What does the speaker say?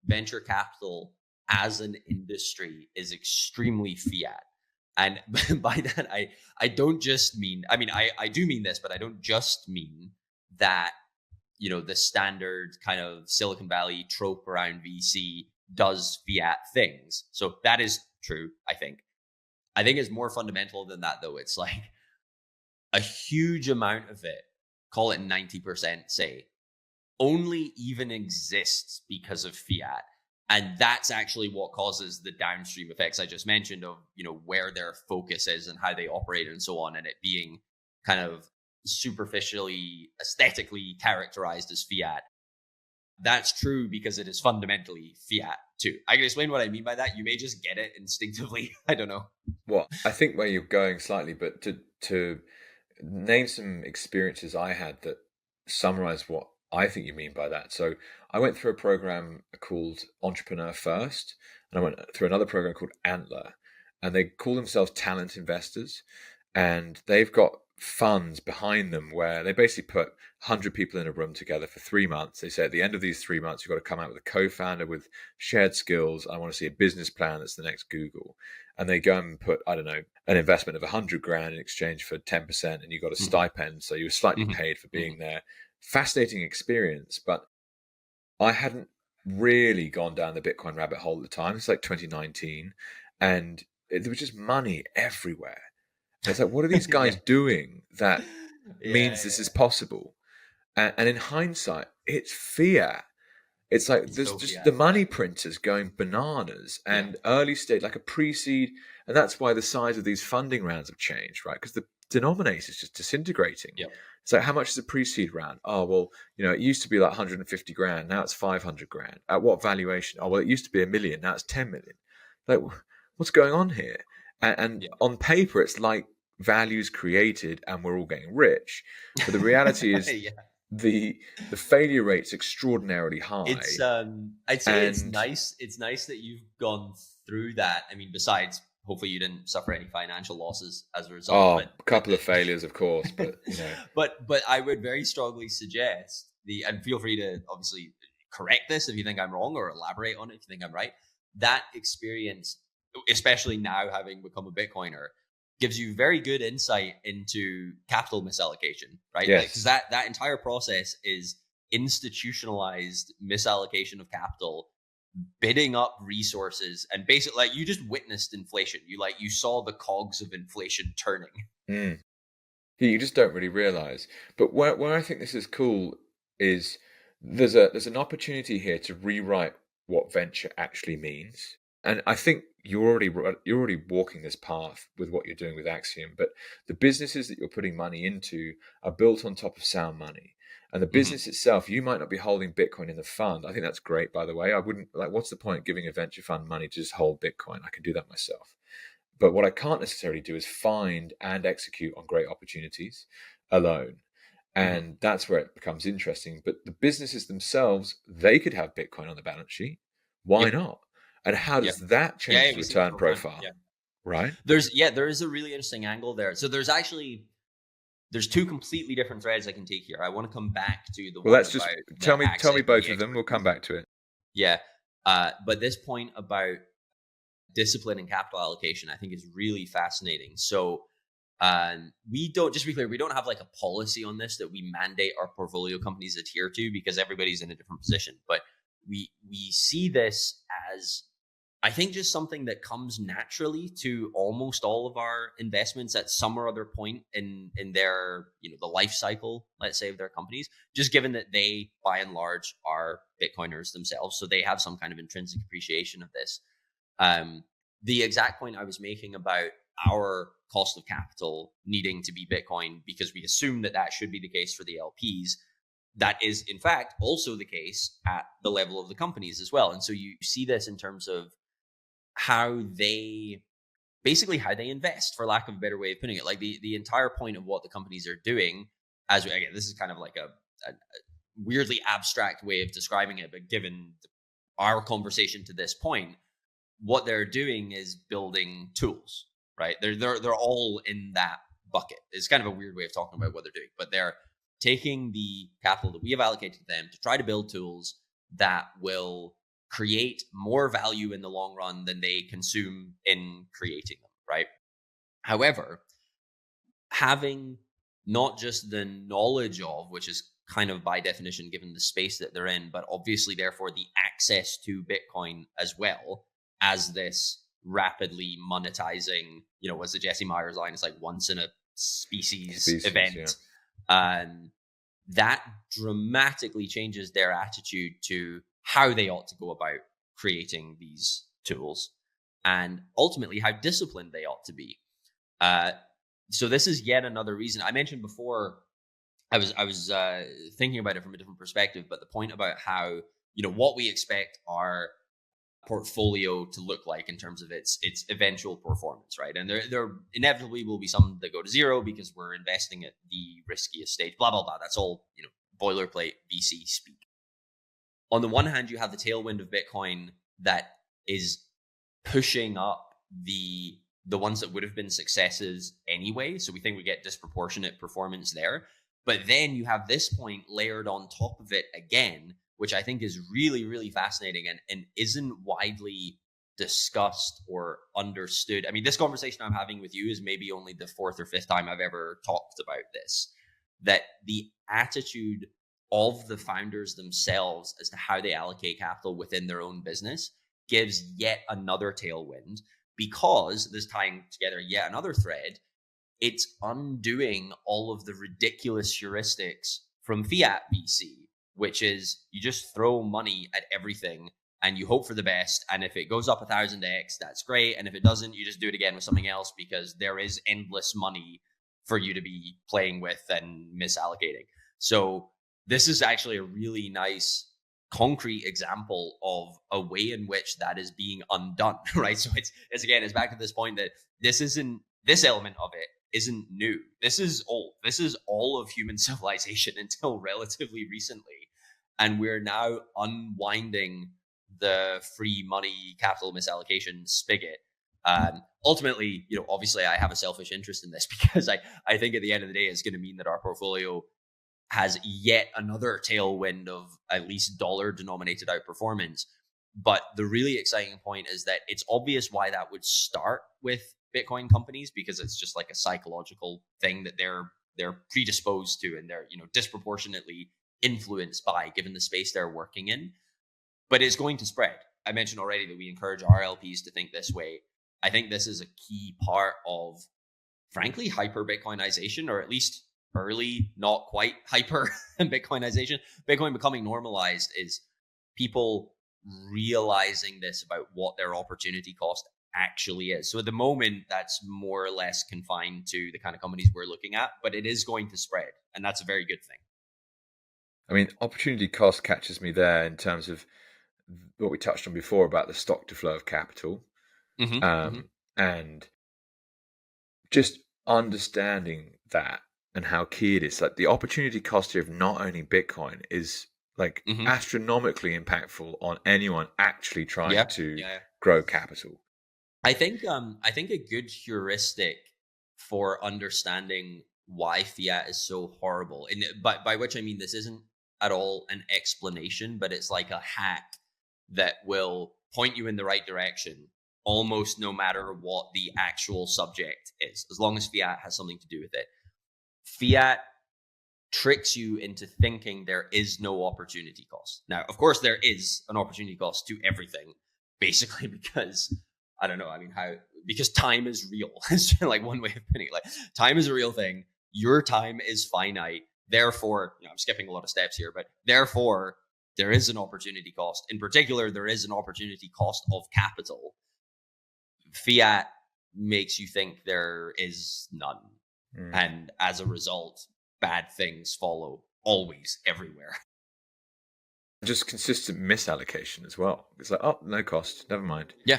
venture capital as an industry is extremely fiat. And by that, I don't just mean, I mean, I do mean this, but I don't just mean that, the standard kind of Silicon Valley trope around VC does fiat things. So that is true, I think. I think it's more fundamental than that, though. It's like a huge amount of it, call it 90%, say, only even exists because of fiat. And that's actually what causes the downstream effects I just mentioned of, where their focus is and how they operate and so on, and it being kind of superficially, aesthetically characterized as fiat. That's true because it is fundamentally fiat too. I can explain what I mean by that. You may just get it instinctively. I don't know. Well, I think where you're going slightly, but to name some experiences I had that summarize what I think you mean by that. So I went through a program called Entrepreneur First, and I went through another program called Antler, and they call themselves talent investors, and they've got funds behind them where they basically put 100 people in a room together for 3 months. They say at the end of these 3 months, you've got to come out with a co-founder with shared skills. I want to see a business plan that's the next Google. And they go and put, I don't know, an investment of 100 grand in exchange for 10%, and you got a stipend. So you were slightly paid for being there. Fascinating experience, but I hadn't really gone down the Bitcoin rabbit hole at the time. It's like 2019, and there was just money everywhere. It's like, what are these guys doing that means this is possible? And in hindsight, it's fiat. It's like there's just fiat, the money printers going bananas, and early stage, like a pre-seed. And that's why the size of these funding rounds have changed, right? Because the denominator is just disintegrating. Yep. So how much is a pre-seed round? Oh, well, it used to be like 150 grand. Now it's 500 grand. At what valuation? Oh, well, it used to be $1 million. Now it's 10 million. Like, what's going on here? And on paper, it's like values created and we're all getting rich. But the reality is the failure rate's extraordinarily high. It's I'd say it's nice. It's nice that you've gone through that. I mean, besides, hopefully you didn't suffer any financial losses as a result. A couple of failures, of course, but but I would very strongly suggest and feel free to obviously correct this if you think I'm wrong, or elaborate on it if you think I'm right. That experience, especially now having become a Bitcoiner, gives you very good insight into capital misallocation, right? Yes. Because that entire process is institutionalized misallocation of capital, bidding up resources, and basically, like, you just witnessed inflation. You saw the cogs of inflation turning. You just don't really realize. But where I think this is cool is there's an opportunity here to rewrite what venture actually means. And I think you're already walking this path with what you're doing with Axiom, but the businesses that you're putting money into are built on top of sound money. And the business itself, you might not be holding Bitcoin in the fund. I think that's great, by the way. I wouldn't, what's the point of giving a venture fund money to just hold Bitcoin? I can do that myself. But what I can't necessarily do is find and execute on great opportunities alone. And that's where it becomes interesting. But the businesses themselves, they could have Bitcoin on the balance sheet. Why not? And how does that change the return profile? Right? There is a really interesting angle there. So there's two completely different threads I can take here. I want to come back to the well, let's just tell me both of them. We'll come back to it. Yeah. But this point about discipline and capital allocation, I think, is really fascinating. So we don't, just to be clear, we don't have like a policy on this that we mandate our portfolio companies adhere to, because everybody's in a different position. But we see this as, I think, just something that comes naturally to almost all of our investments at some or other point in their, the life cycle, let's say, of their companies, just given that they, by and large, are Bitcoiners themselves. So they have some kind of intrinsic appreciation of this. The exact point I was making about our cost of capital needing to be Bitcoin, because we assume that should be the case for the LPs, that is, in fact, also the case at the level of the companies as well. And so you see this in terms of how they invest, for lack of a better way of putting it. Like the entire point of what the companies are doing, again, this is kind of like a weirdly abstract way of describing it, but given our conversation to this point, what they're doing is building tools, right? They're all in that bucket. It's kind of a weird way of talking about what they're doing, but they're taking the capital that we have allocated to them to try to build tools that will create more value in the long run than they consume in creating them, right? However, having not just the knowledge of, which is kind of by definition given the space that they're in, but obviously therefore the access to Bitcoin as well as this rapidly monetizing, was the Jesse Myers line, it's like once in a species event. Yeah. That dramatically changes their attitude to how they ought to go about creating these tools and ultimately how disciplined they ought to be. So this is yet another reason. I mentioned before, I was thinking about it from a different perspective, but the point about how, what we expect our portfolio to look like in terms of its eventual performance, right? And there inevitably will be some that go to zero because we're investing at the riskiest stage, blah, blah, blah. That's all, boilerplate VC speak. On the one hand, you have the tailwind of Bitcoin that is pushing up the ones that would have been successes anyway. So we think we get disproportionate performance there. But then you have this point layered on top of it again, which I think is really, really fascinating and isn't widely discussed or understood. I mean, this conversation I'm having with you is maybe only the fourth or fifth time I've ever talked about this, that the attitude of the founders themselves as to how they allocate capital within their own business gives yet another tailwind, because this tying together yet another thread, it's undoing all of the ridiculous heuristics from fiat VC, which is you just throw money at everything and you hope for the best. And if it goes up 1,000x, that's great. And if it doesn't, you just do it again with something else, because there is endless money for you to be playing with and misallocating. So this is actually a really nice concrete example of a way in which that is being undone, right? So it's back to this point that this element of it isn't new. This is old. This is all of human civilization until relatively recently. And we're now unwinding the free money capital misallocation spigot. Ultimately, obviously I have a selfish interest in this because I think at the end of the day, it's going to mean that our portfolio has yet another tailwind of at least dollar denominated outperformance. But the really exciting point is that it's obvious why that would start with Bitcoin companies, because it's just like a psychological thing that they're predisposed to and they're disproportionately influenced by, given the space they're working in. But it's going to spread. I mentioned already that we encourage our LPs to think this way. I think this is a key part of, frankly, hyper Bitcoinization, or at least early, not quite hyper Bitcoinization. Bitcoin becoming normalized is people realizing this about what their opportunity cost actually is. So at the moment, that's more or less confined to the kind of companies we're looking at, but it is going to spread, and that's a very good thing. I mean, opportunity cost catches me there in terms of what we touched on before about the stock to flow of capital, and just understanding that and how key it is. Like the opportunity cost here of not owning Bitcoin is like astronomically impactful on anyone actually trying to grow capital. I think a good heuristic for understanding why fiat is so horrible, and by which I mean this isn't at all an explanation, but it's like a hack that will point you in the right direction almost no matter what the actual subject is, as long as fiat has something to do with it. Fiat tricks you into thinking there is no opportunity cost. Now, of course, there is an opportunity cost to everything, basically, because I don't know. I mean, because time is real. It's like one way of putting it. Like, time is a real thing. Your time is finite. Therefore, I'm skipping a lot of steps here, but therefore, there is an opportunity cost. In particular, there is an opportunity cost of capital. Fiat makes you think there is none. And as a result, bad things follow always, everywhere. Just consistent misallocation as well. It's like, oh, no cost, never mind. Yeah.